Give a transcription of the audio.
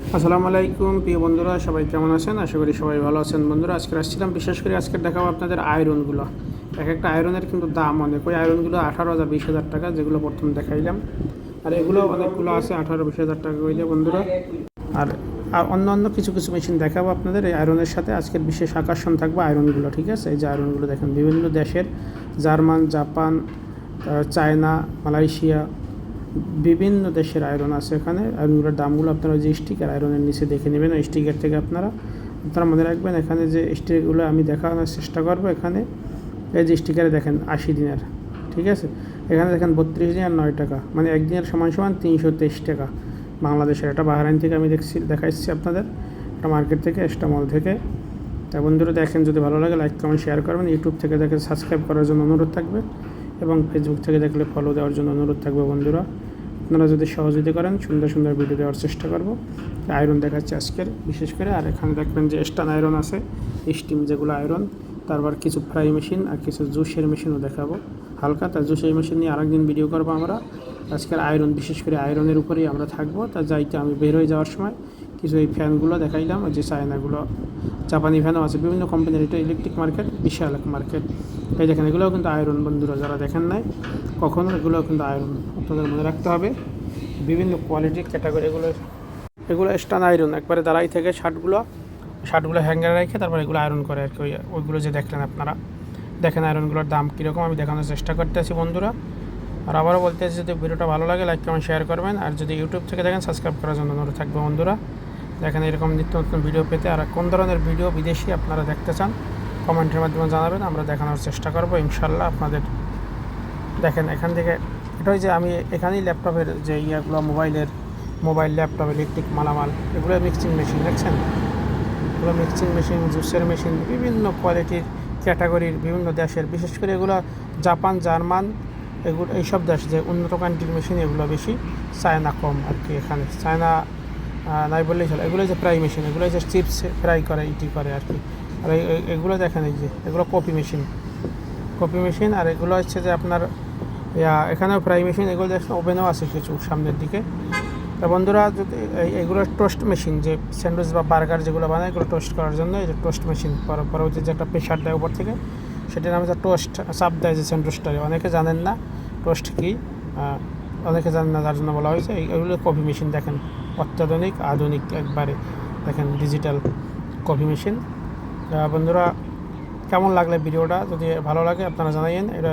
আসসালামু আলাইকুম প্রিয় বন্ধুরা, সবাই কেমন আছেন? আশা করি সবাই ভালো আছেন। বন্ধুরা, আজকে আসছিলাম বিশেষ করে আজকে দেখাবো আপনাদের আয়রনগুলো। এক একটা আয়রনের কিন্তু দাম অনেক। ওই আয়রনগুলো 18,000 20,000 টাকা, যেগুলো প্রথম দেখাইলাম। আর এগুলো অনেকগুলো আছে 18-20,000 টাকা কইলে বন্ধুরা। আর আর অন্য অন্য কিছু কিছু মেশিন দেখাবো আপনাদের এই আয়রনের সাথে। আজকের বিশেষ আকর্ষণ থাকবে আয়রনগুলো, ঠিক আছে? এই যে আয়রনগুলো দেখেন, বিভিন্ন দেশের, জার্মান, জাপান, চায়না, মালয়েশিয়া, বিভিন্ন দেশের আয়রন আছে এখানে। আয়রনগুলোর দামগুলো আপনারা যে স্টিকার আয়রনের নিচে দেখে নেবেন। ওই স্টিকার থেকে আপনারা মনে রাখবেন, এখানে যে স্টিকারগুলো আমি দেখানোর চেষ্টা করবো। এখানে এই যে স্টিকারে দেখেন 80 দিনের, ঠিক আছে? এখানে দেখেন 32 দিন আর 9 টাকা, মানে একদিনের সমান সমান 323 টাকা বাংলাদেশের। এটা বাহরাইন থেকে আমি দেখাচ্ছি আপনাদের, এটা মার্কেট থেকে, এস্টামল থেকে। তা বন্ধুরা দেখেন, যদি ভালো লাগে লাইক কমেন্ট শেয়ার করবেন। ইউটিউব থেকে দেখে সাবস্ক্রাইব করার জন্য অনুরোধ থাকবে, এবং ফেসবুক থেকে দেখলে ফলো দেওয়ার জন্য অনুরোধ থাকবে। বন্ধুরা, আপনারা যদি সহযোগিতা করেন, সুন্দর সুন্দর ভিডিও দেওয়ার চেষ্টা করব। আয়রন দেখাচ্ছি আজকের বিশেষ করে। আর এখানে দেখবেন যে স্টান আয়রন আছে, স্টিম যেগুলো আয়রন, তারপর কিছু ফ্রাই মেশিন আর কিছু জুসের মেশিনও দেখাবো হালকা। তার জুসের মেশিন নিয়ে আরেকদিন ভিডিও করবো আমরা। আজকের আয়রন, বিশেষ করে আয়রনের উপরেই আমরা থাকবো। তা যাইতে আমি বের হয়ে যাওয়ার সময় কিছু এই ফ্যানগুলো দেখাইলাম, যে চায়নাগুলো, জাপানি ফ্যানও আছে বিভিন্ন কোম্পানির। এটা ইলেকট্রিক মার্কেট, বিশাল এক মার্কেট। এই দেখেন, এগুলোও কিন্তু আয়রন। বন্ধুরা, যারা দেখেন নাই কখনো, এগুলোও কিন্তু আয়রন, আপনাদের মনে রাখতে হবে। বিভিন্ন কোয়ালিটির ক্যাটাগরি এগুলো স্টান আয়রন। একবারে দাঁড়াই থেকে শার্টগুলো হ্যাঙ্গারে রেখে তারপর এগুলো আয়রন করে আর কি। ওইগুলো যে দেখলেন আপনারা, দেখেন আয়রনগুলোর দাম কীরকম আমি দেখানোর চেষ্টা করতেছি বন্ধুরা। আর আবারও বলতেছি, যদি ভিডিওটা ভালো লাগে লাইক কমেন্ট শেয়ার করবেন। আর যদি ইউটিউব থেকে দেখেন সাবস্ক্রাইব করার জন্য অনুরোধ থাকবে বন্ধুরা। দেখেন, এরকম নিত্য নতুন ভিডিও পেতে আর কোন ধরনের ভিডিও বিদেশি আপনারা দেখতে চান কমেন্টের মাধ্যমে জানাবেন, আমরা দেখানোর চেষ্টা করবো ইনশাল্লাহ আপনাদের। দেখেন এখান থেকে, এটাই যে আমি এখানেই ল্যাপটপের যে মোবাইল ল্যাপটপ ইলেকট্রিক মালামাল, এগুলো মিক্সিং মেশিন দেখছেন। এগুলো মিক্সিং মেশিন, জুসের মেশিন, বিভিন্ন কোয়ালিটির ক্যাটাগরির, বিভিন্ন দেশের। বিশেষ করে এগুলো জাপান, জার্মান, এগুলো এইসব দেশ যে উন্নত কান্ট্রির মেশিন, এগুলো বেশি, চায়না কম আর কি। এখানে চায়না নাই বললেই চলে। এগুলো যে ফ্রাই মেশিন, এগুলো যে চিপস ফ্রাই করে, ইটি করে আর কি। আর এগুলো দেখেন, এই যে এগুলো কফি মেশিন। আর এগুলো হচ্ছে যে আপনার এখানেও ফ্রাই মেশিন, এগুলো দেখছেন ওভেনও আছে কিছু সামনের দিকে। তা বন্ধুরা, যদি এগুলো টোস্ট মেশিন, যে স্যান্ডউইচ বা বার্গার যেগুলো বানায়, এগুলো টোস্ট করার জন্য এই যে টোস্ট মেশিন। পরবর্তী যে একটা প্রেশার দেয় উপর থেকে, সেটার নামে যে টোস্ট চাপ দেয় যে স্যান্ডউইচটারে। অনেকে জানেন না টোস্ট কী, অনেকে জানেন না, যার জন্য বলা হয়েছে। এইগুলো কফি মেশিন দেখেন, অত্যাধুনিক আধুনিক একবারে। দেখেন ডিজিটাল কফি মেশিন। বন্ধুরা, কেমন লাগলে ভিডিওটা? যদি ভালো লাগে আপনারা জানাইন। এটা